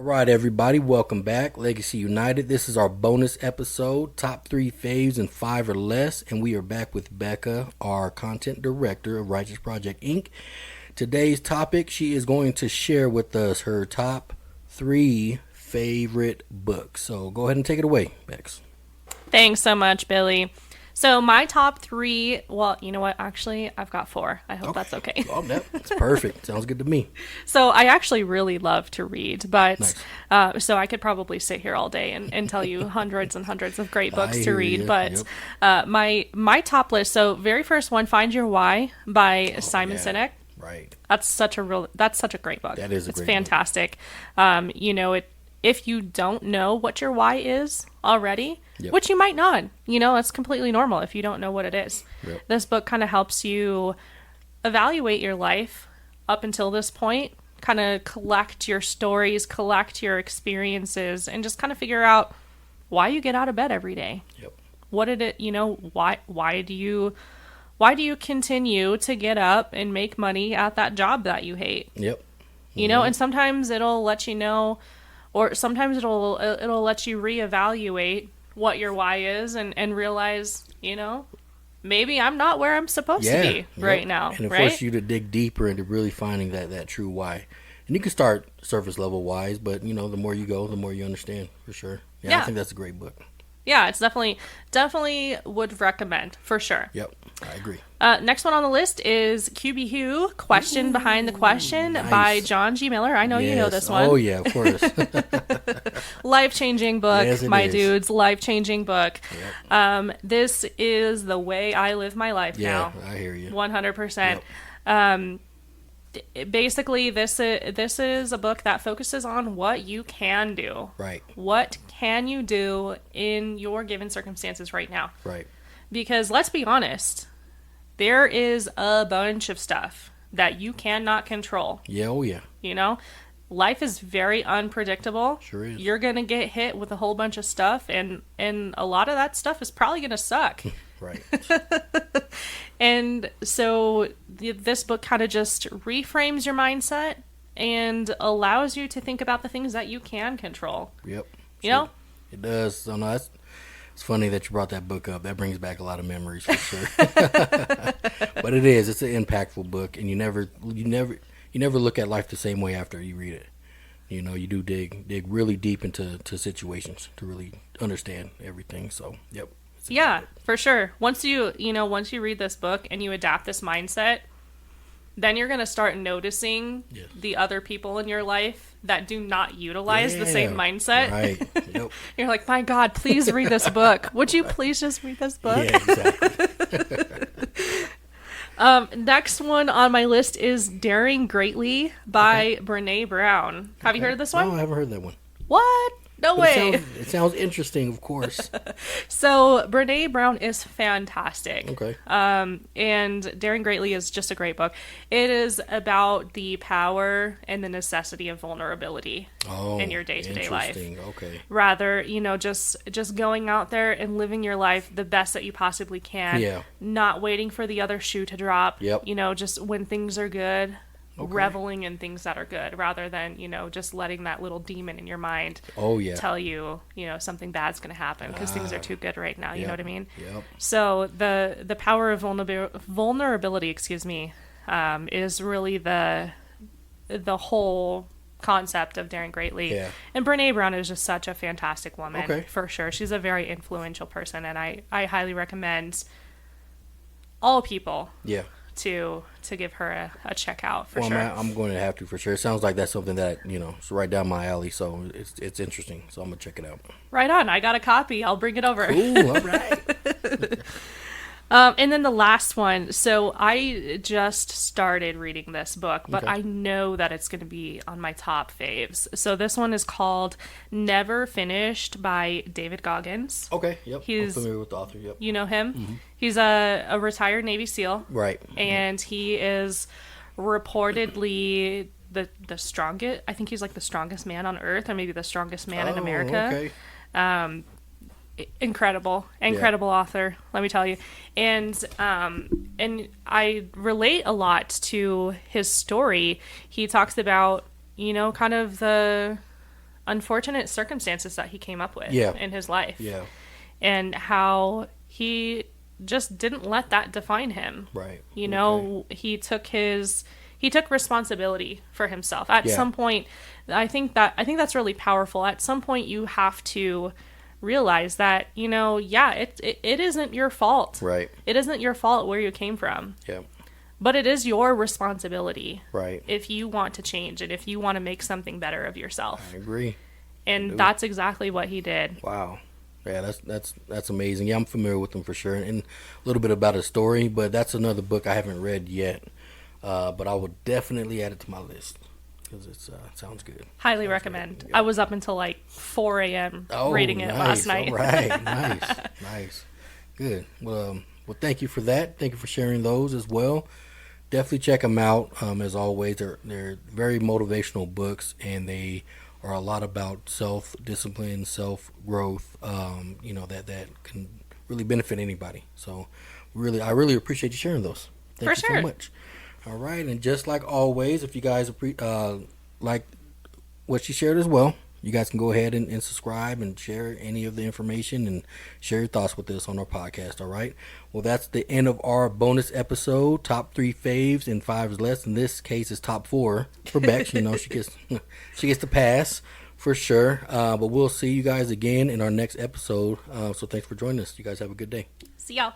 All right, everybody, welcome back. Legacy United. This is our bonus episode, top 3 faves and 5 or less. And we are back with Becca, our content director of Righteous Project Inc. Today's topic, she is going to share with us her top 3 favorite books. So go ahead and take it away, Bex. Thanks so much, Billy. So my top 3, well, you know what? Actually, I've got 4. I hope that's okay. Oh, that's perfect. Sounds good to me. So I actually really love to read, but Nice. so I could probably sit here all day and tell you hundreds and hundreds of great books to hear read. ya. But Yep. my top list. So very first one, Find Your Why by Simon yeah. Sinek. Right. That's such a great book. That is a it's great fantastic. If you don't know what your why is already, Yep. which you might not, it's completely normal if you don't know what it is. Yep. This book kind of helps you evaluate your life up until this point, kind of collect your stories, collect your experiences, and just kind of figure out why you get out of bed every day. Yep. What did it, why do you continue to get up and make money at that job that you hate? Yep. And sometimes it'll let you know, or sometimes it'll let you reevaluate what your why is and realize, maybe I'm not where I'm supposed to be right now. And it right? forces you to dig deeper into really finding that true why. And you can start surface level whys, but the more you go, the more you understand, for sure. Yeah. I think that's a great book. Yeah, it's definitely would recommend for sure. Yep, I agree. Next one on the list is QB Who, Question Behind the Question nice. by John G. Miller. I know you know this one. Oh, yeah, of course. Life-changing book, Yes, it my is. dudes. Life-changing book. Yep. This is the way I live my life now. I hear you. 100%. Basically, this is a book that focuses on what you can do. Right, What can you do in your given circumstances right now? right. Because let's be honest, there is a bunch of stuff that you cannot control. Yeah, oh, yeah. Life is very unpredictable. Sure is. You're going to get hit with a whole bunch of stuff, and a lot of that stuff is probably going to suck. Right. And so this book kind of just reframes your mindset and allows you to think about the things that you can control. Yep. You know? It does. So, no, it's funny that you brought that book up. That brings back a lot of memories, for sure. But it's an impactful book, and you never look at life the same way after you read it. You do dig really deep into situations to really understand everything. So, yep. Yeah, for sure. Once you read this book and you adapt this mindset, then you're going to start noticing the other people in your life that do not utilize the same mindset. Right. Yep. You're like, my God, please read this book. Would you please just read this book? Yeah, exactly. Next one on my list is Daring Greatly by Brene Brown. Have you heard of this one? No, I haven't heard that one. What? No way. It sounds interesting, of course. So Brene Brown is fantastic. Okay. And Daring Greatly is just a great book. It is about the power and the necessity of vulnerability in your day-to-day life. Okay. Rather, just going out there and living your life the best that you possibly can. Yeah. Not waiting for the other shoe to drop. Yep. Just when things are good. Okay. Reveling in things that are good rather than, just letting that little demon in your mind tell you, something bad's going to happen because things are too good right now. You know what I mean? Yep. So the power of vulnerability, is really the whole concept of Daring Greatly. Yeah. And Brene Brown is just such a fantastic woman, for sure. She's a very influential person, and I highly recommend all people. Yeah. To give her a check out for sure. I'm going to have to for sure. It sounds like that's something that it's right down my alley, so it's interesting. So I'm gonna check it out. Right on. I got a copy. I'll bring it over. Cool. All right. And then the last one. So I just started reading this book, but I know that it's going to be on my top faves. So this one is called Never Finished by David Goggins. Okay. Yep. I'm familiar with the author. Yep. You know him? Mm-hmm. He's a retired Navy SEAL. Right. And he is reportedly the strongest. I think he's like the strongest man on Earth, or maybe the strongest man in America. Okay. Incredible author, let me tell you. And I relate a lot to his story. He talks about, kind of the unfortunate circumstances that he came up with in his life. Yeah. And how he just didn't let that define him. Right. You know, he took responsibility for himself. At some point, I think that's really powerful. At some point you have to realize that, you know, it isn't your fault. Right. It isn't your fault where you came from. Yeah. But it is your responsibility. Right. If you want to change and if you want to make something better of yourself. I agree. And that's exactly what he did. Wow. Yeah, that's amazing. Yeah, I'm familiar with him for sure, and a little bit about his story, but that's another book I haven't read yet. But I will definitely add it to my list because it sounds good. Highly recommend. Yeah. I was up until like 4 a.m. reading it last night. All right, nice. Good. Well, thank you for that. Thank you for sharing those as well. Definitely check them out. As always, they're very motivational books, and they are a lot about self-discipline, self-growth. You know, that can really benefit anybody. So, I really appreciate you sharing those. Thank you so much. All right, and just like always, if you guys like what she shared as well, you guys can go ahead and subscribe and share any of the information and share your thoughts with us on our podcast, all right? Well, that's the end of our bonus episode, top 3 faves and 5 less. In this case, it's top 4 for Bex. You know, she gets the pass for sure. But we'll see you guys again in our next episode. So thanks for joining us. You guys have a good day. See y'all.